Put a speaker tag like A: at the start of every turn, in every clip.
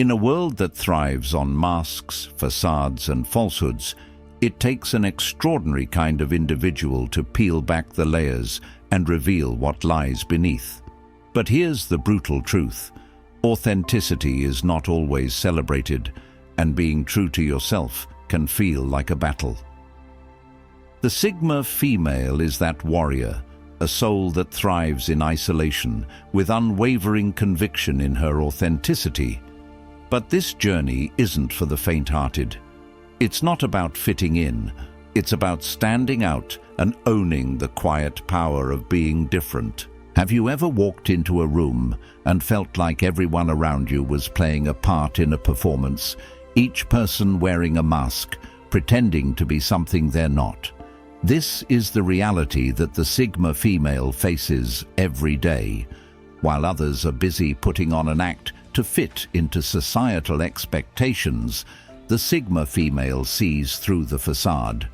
A: In a world that thrives on masks, facades, and falsehoods, it takes an extraordinary kind of individual to peel back the layers and reveal what lies beneath. But here's the brutal truth. Authenticity is not always celebrated, and being true to yourself can feel like a battle. The Sigma female is that warrior, a soul that thrives in isolation, with unwavering conviction in her authenticity. But this journey isn't for the faint-hearted. It's not about fitting in, it's about standing out and owning the quiet power of being different. Have you ever walked into a room and felt like everyone around you was playing a part in a performance, each person wearing a mask, pretending to be something they're not? This is the reality that the Sigma female faces every day. While others are busy putting on an act to fit into societal expectations, the Sigma female sees through the facade.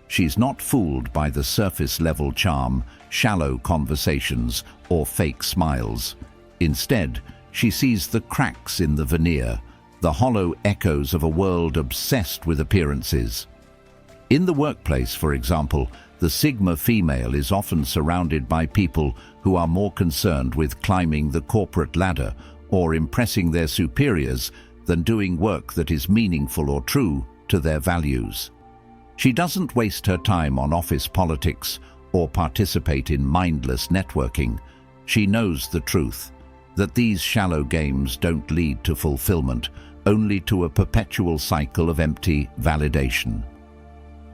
A: She's not fooled by the surface-level charm, shallow conversations, or fake smiles. Instead, she sees the cracks in the veneer, the hollow echoes of a world obsessed with appearances. In the workplace, for example, the Sigma female is often surrounded by people who are more concerned with climbing the corporate ladder or impressing their superiors than doing work that is meaningful or true to their values. She doesn't waste her time on office politics or participate in mindless networking. She knows the truth, that these shallow games don't lead to fulfillment, only to a perpetual cycle of empty validation.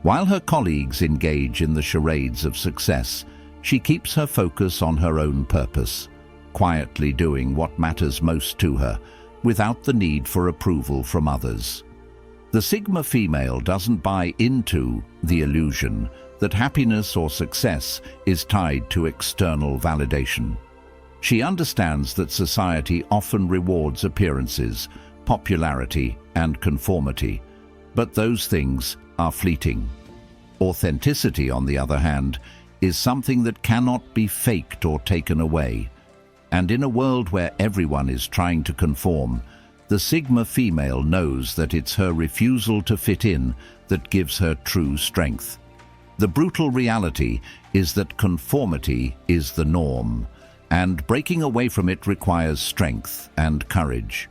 A: While her colleagues engage in the charades of success, she keeps her focus on her own purpose, quietly doing what matters most to her, without the need for approval from others. The Sigma female doesn't buy into the illusion that happiness or success is tied to external validation. She understands that society often rewards appearances, popularity, and conformity, but those things are fleeting. Authenticity, on the other hand, is something that cannot be faked or taken away. And in a world where everyone is trying to conform, the Sigma female knows that it's her refusal to fit in that gives her true strength. The brutal reality is that conformity is the norm, and breaking away from it requires strength and courage.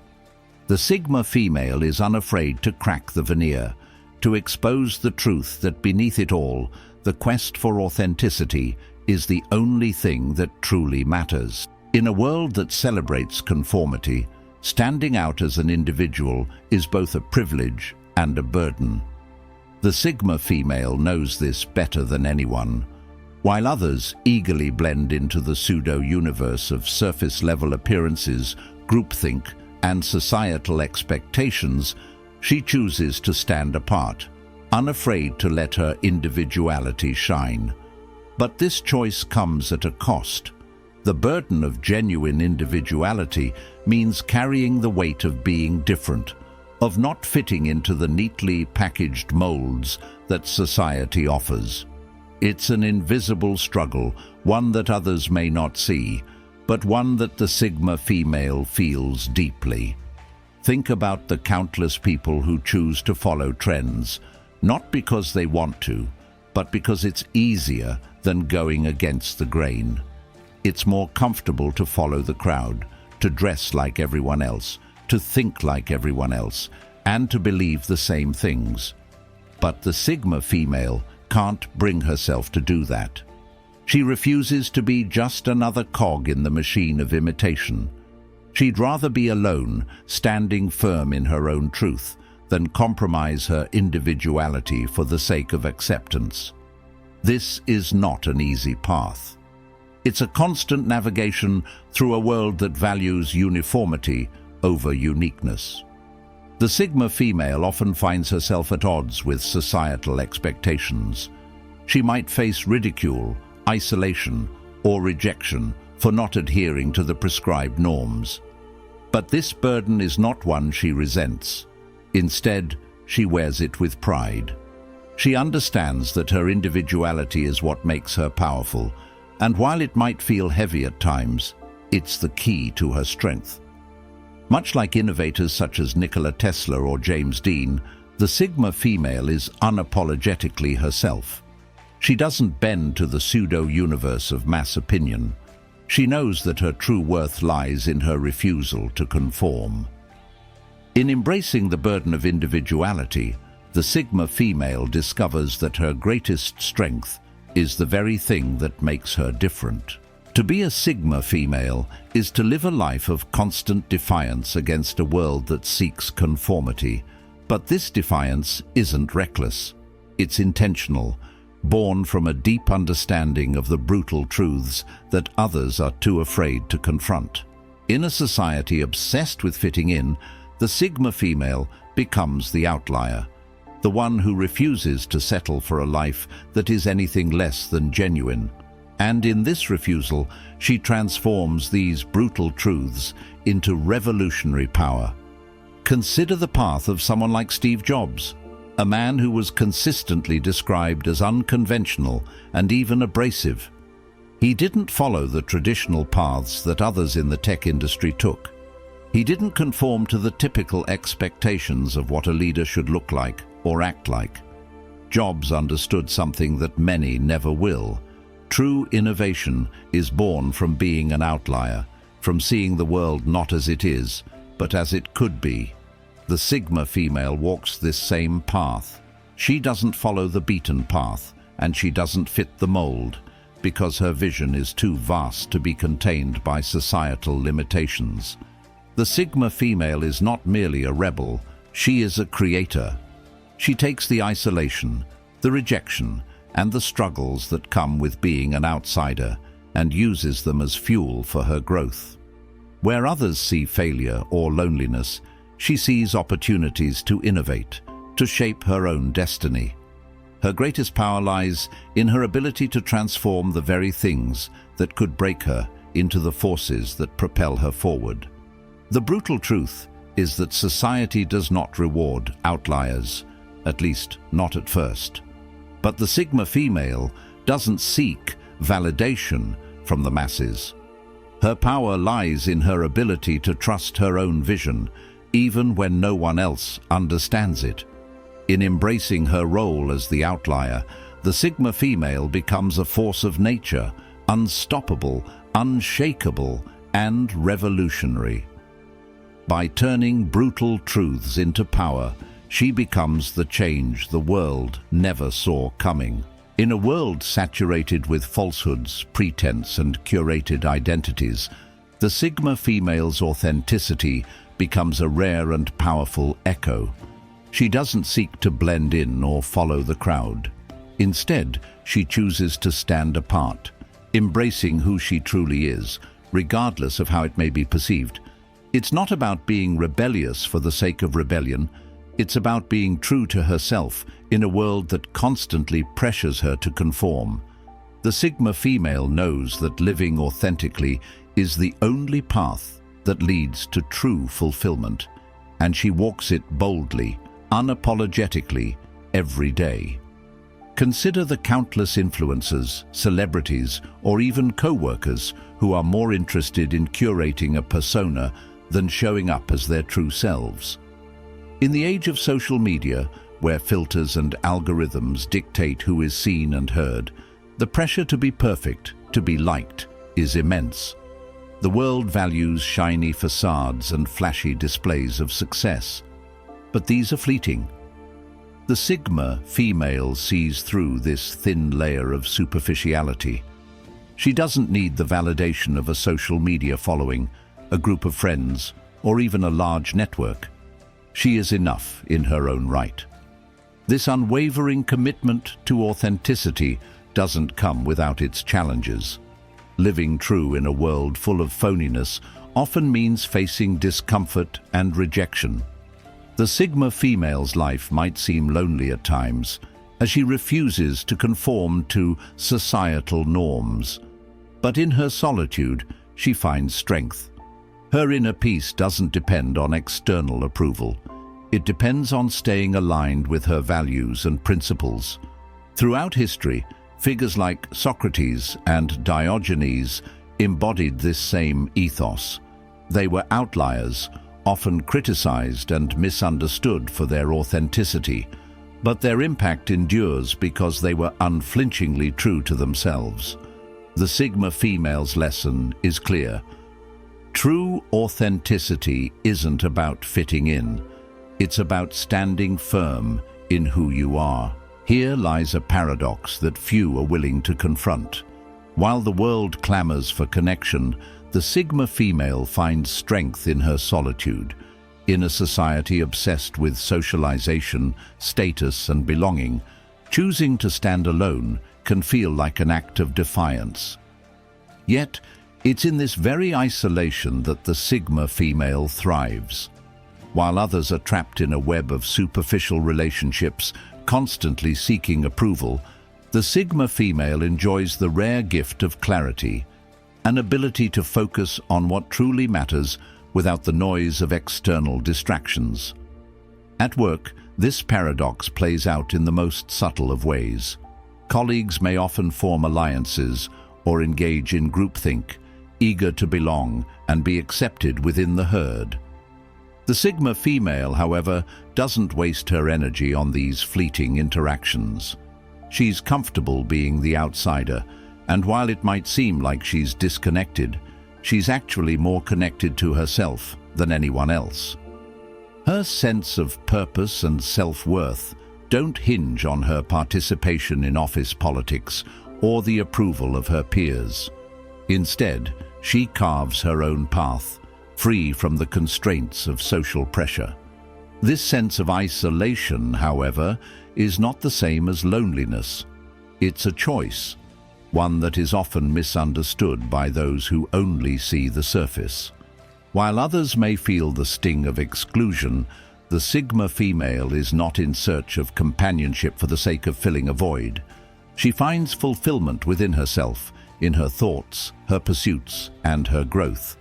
A: The Sigma female is unafraid to crack the veneer, to expose the truth that beneath it all, the quest for authenticity is the only thing that truly matters. In a world that celebrates conformity, standing out as an individual is both a privilege and a burden. The Sigma female knows this better than anyone. While others eagerly blend into the pseudo-universe of surface-level appearances, groupthink, and societal expectations, she chooses to stand apart, unafraid to let her individuality shine. But this choice comes at a cost. The burden of genuine individuality means carrying the weight of being different, of not fitting into the neatly packaged molds that society offers. It's an invisible struggle, one that others may not see, but one that the Sigma female feels deeply. Think about the countless people who choose to follow trends, not because they want to, but because it's easier than going against the grain. It's more comfortable to follow the crowd, to dress like everyone else, to think like everyone else, and to believe the same things. But the Sigma female can't bring herself to do that. She refuses to be just another cog in the machine of imitation. She'd rather be alone, standing firm in her own truth, than compromise her individuality for the sake of acceptance. This is not an easy path. It's a constant navigation through a world that values uniformity over uniqueness. The Sigma female often finds herself at odds with societal expectations. She might face ridicule, isolation, or rejection for not adhering to the prescribed norms. But this burden is not one she resents. Instead, she wears it with pride. She understands that her individuality is what makes her powerful, and while it might feel heavy at times, it's the key to her strength. Much like innovators such as Nikola Tesla or James Dean, the Sigma female is unapologetically herself. She doesn't bend to the pseudo-universe of mass opinion. She knows that her true worth lies in her refusal to conform. In embracing the burden of individuality, the Sigma female discovers that her greatest strength is the very thing that makes her different. To be a Sigma female is to live a life of constant defiance against a world that seeks conformity. But this defiance isn't reckless. It's intentional, born from a deep understanding of the brutal truths that others are too afraid to confront. In a society obsessed with fitting in, the Sigma female becomes the outlier, the one who refuses to settle for a life that is anything less than genuine. And in this refusal, she transforms these brutal truths into revolutionary power. Consider the path of someone like Steve Jobs, a man who was consistently described as unconventional and even abrasive. He didn't follow the traditional paths that others in the tech industry took. He didn't conform to the typical expectations of what a leader should look like or act like. Jobs understood something that many never will. True innovation is born from being an outlier, from seeing the world not as it is, but as it could be. The Sigma female walks this same path. She doesn't follow the beaten path, and she doesn't fit the mold, because her vision is too vast to be contained by societal limitations. The Sigma female is not merely a rebel, she is a creator. She takes the isolation, the rejection, and the struggles that come with being an outsider and uses them as fuel for her growth. Where others see failure or loneliness, she sees opportunities to innovate, to shape her own destiny. Her greatest power lies in her ability to transform the very things that could break her into the forces that propel her forward. The brutal truth is that society does not reward outliers, at least not at first. But the Sigma female doesn't seek validation from the masses. Her power lies in her ability to trust her own vision, even when no one else understands it. In embracing her role as the outlier, the Sigma female becomes a force of nature, unstoppable, unshakable, and revolutionary. By turning brutal truths into power, she becomes the change the world never saw coming. In a world saturated with falsehoods, pretense, and curated identities, the Sigma female's authenticity becomes a rare and powerful echo. She doesn't seek to blend in or follow the crowd. Instead, she chooses to stand apart, embracing who she truly is, regardless of how it may be perceived. It's not about being rebellious for the sake of rebellion. It's about being true to herself in a world that constantly pressures her to conform. The Sigma female knows that living authentically is the only path that leads to true fulfillment, and she walks it boldly, unapologetically, every day. Consider the countless influencers, celebrities, or even co-workers who are more interested in curating a persona than showing up as their true selves. In the age of social media, where filters and algorithms dictate who is seen and heard, the pressure to be perfect, to be liked, is immense. The world values shiny facades and flashy displays of success. But these are fleeting. The Sigma female sees through this thin layer of superficiality. She doesn't need the validation of a social media following, a group of friends, or even a large network. She is enough in her own right. This unwavering commitment to authenticity doesn't come without its challenges. Living true in a world full of phoniness often means facing discomfort and rejection. The Sigma female's life might seem lonely at times, as she refuses to conform to societal norms. But in her solitude, she finds strength. Her inner peace doesn't depend on external approval. It depends on staying aligned with her values and principles. Throughout history, figures like Socrates and Diogenes embodied this same ethos. They were outliers, often criticized and misunderstood for their authenticity, but their impact endures because they were unflinchingly true to themselves. The Sigma female's lesson is clear. True authenticity isn't about fitting in. It's about standing firm in who you are. Here lies a paradox that few are willing to confront. While the world clamors for connection, the Sigma female finds strength in her solitude. In a society obsessed with socialization, status, and belonging, choosing to stand alone can feel like an act of defiance. Yet, it's in this very isolation that the Sigma female thrives. While others are trapped in a web of superficial relationships, constantly seeking approval, the Sigma female enjoys the rare gift of clarity, an ability to focus on what truly matters without the noise of external distractions. At work, this paradox plays out in the most subtle of ways. Colleagues may often form alliances or engage in groupthink, eager to belong and be accepted within the herd. The Sigma female, however, doesn't waste her energy on these fleeting interactions. She's comfortable being the outsider, and while it might seem like she's disconnected, she's actually more connected to herself than anyone else. Her sense of purpose and self-worth don't hinge on her participation in office politics or the approval of her peers. Instead, she carves her own path, free from the constraints of social pressure. This sense of isolation, however, is not the same as loneliness. It's a choice, one that is often misunderstood by those who only see the surface. While others may feel the sting of exclusion, the Sigma female is not in search of companionship for the sake of filling a void. She finds fulfillment within herself, in her thoughts, her pursuits, and her growth.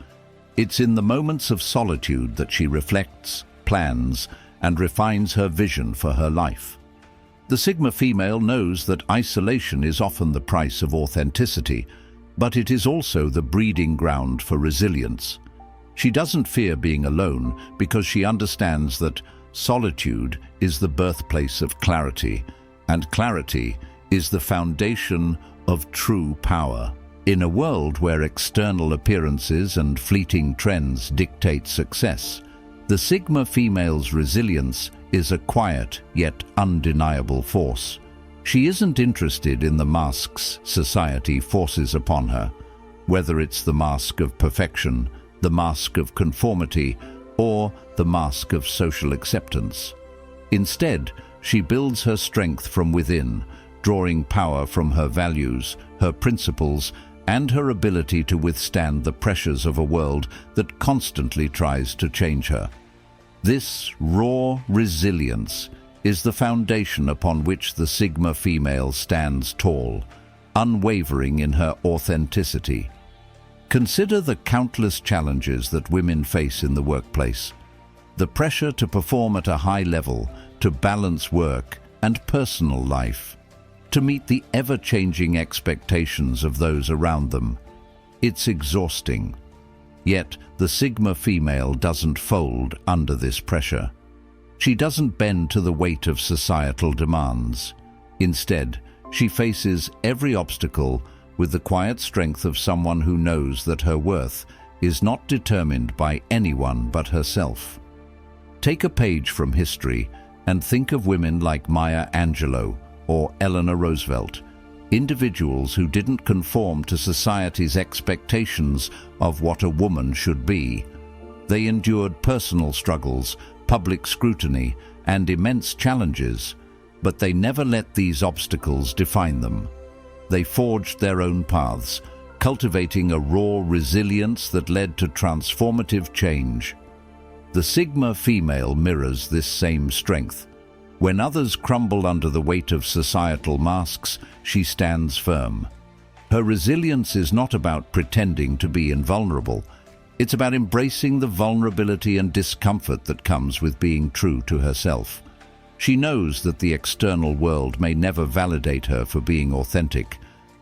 A: It's in the moments of solitude that she reflects, plans, and refines her vision for her life. The Sigma female knows that isolation is often the price of authenticity, but it is also the breeding ground for resilience. She doesn't fear being alone because she understands that solitude is the birthplace of clarity, and clarity is the foundation of true power. In a world where external appearances and fleeting trends dictate success, the Sigma female's resilience is a quiet yet undeniable force. She isn't interested in the masks society forces upon her, whether it's the mask of perfection, the mask of conformity, or the mask of social acceptance. Instead, she builds her strength from within, drawing power from her values, her principles, and her ability to withstand the pressures of a world that constantly tries to change her. This raw resilience is the foundation upon which the Sigma female stands tall, unwavering in her authenticity. Consider the countless challenges that women face in the workplace. The pressure to perform at a high level, to balance work and personal life, to meet the ever-changing expectations of those around them. It's exhausting. Yet, the Sigma female doesn't fold under this pressure. She doesn't bend to the weight of societal demands. Instead, she faces every obstacle with the quiet strength of someone who knows that her worth is not determined by anyone but herself. Take a page from history and think of women like Maya Angelou or Eleanor Roosevelt, individuals who didn't conform to society's expectations of what a woman should be. They endured personal struggles, public scrutiny, and immense challenges, but they never let these obstacles define them. They forged their own paths, cultivating a raw resilience that led to transformative change. The Sigma female mirrors this same strength. When others crumble under the weight of societal masks, she stands firm. Her resilience is not about pretending to be invulnerable. It's about embracing the vulnerability and discomfort that comes with being true to herself. She knows that the external world may never validate her for being authentic,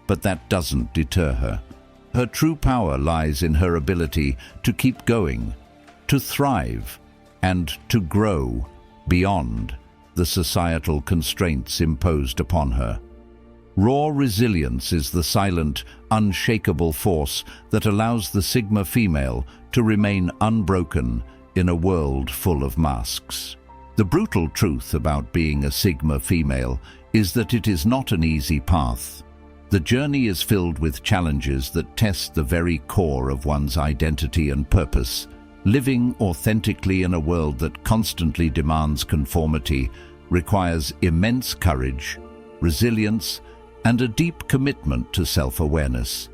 A: but that doesn't deter her. Her true power lies in her ability to keep going, to thrive and to grow beyond the societal constraints imposed upon her. Raw resilience is the silent, unshakable force that allows the Sigma female to remain unbroken in a world full of masks. The brutal truth about being a Sigma female is that it is not an easy path. The journey is filled with challenges that test the very core of one's identity and purpose. Living authentically in a world that constantly demands conformity requires immense courage, resilience, and a deep commitment to self-awareness.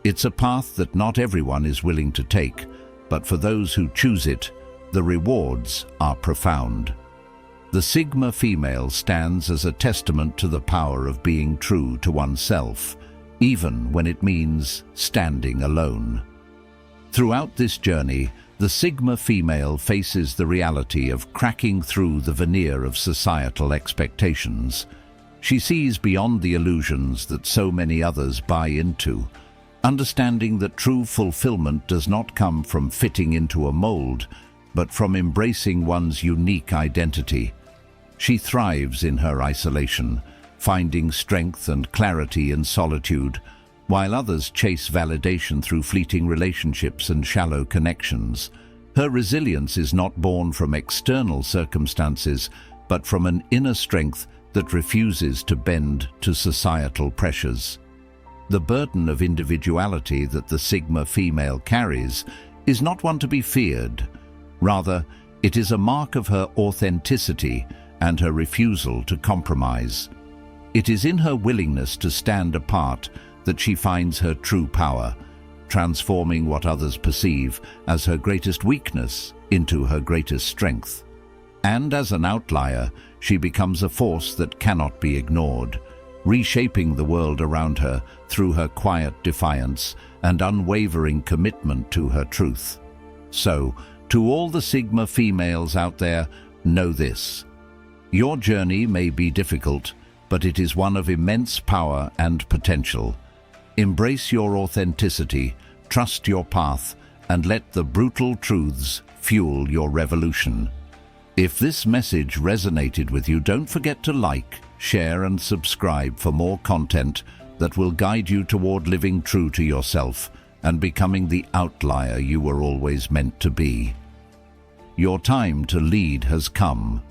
A: It's a path that not everyone is willing to take, but for those who choose it, the rewards are profound. The Sigma female stands as a testament to the power of being true to oneself, even when it means standing alone. Throughout this journey, the Sigma female faces the reality of cracking through the veneer of societal expectations. She sees beyond the illusions that so many others buy into, understanding that true fulfillment does not come from fitting into a mold, but from embracing one's unique identity. She thrives in her isolation, finding strength and clarity in solitude, while others chase validation through fleeting relationships and shallow connections. Her resilience is not born from external circumstances, but from an inner strength that refuses to bend to societal pressures. The burden of individuality that the Sigma female carries is not one to be feared. Rather, it is a mark of her authenticity and her refusal to compromise. It is in her willingness to stand apart that she finds her true power, transforming what others perceive as her greatest weakness into her greatest strength. And as an outlier, she becomes a force that cannot be ignored, reshaping the world around her through her quiet defiance and unwavering commitment to her truth. So, to all the Sigma females out there, know this. Your journey may be difficult, but it is one of immense power and potential. Embrace your authenticity, trust your path, and let the brutal truths fuel your revolution. If this message resonated with you, don't forget to like, share, and subscribe for more content that will guide you toward living true to yourself and becoming the outlier you were always meant to be. Your time to lead has come.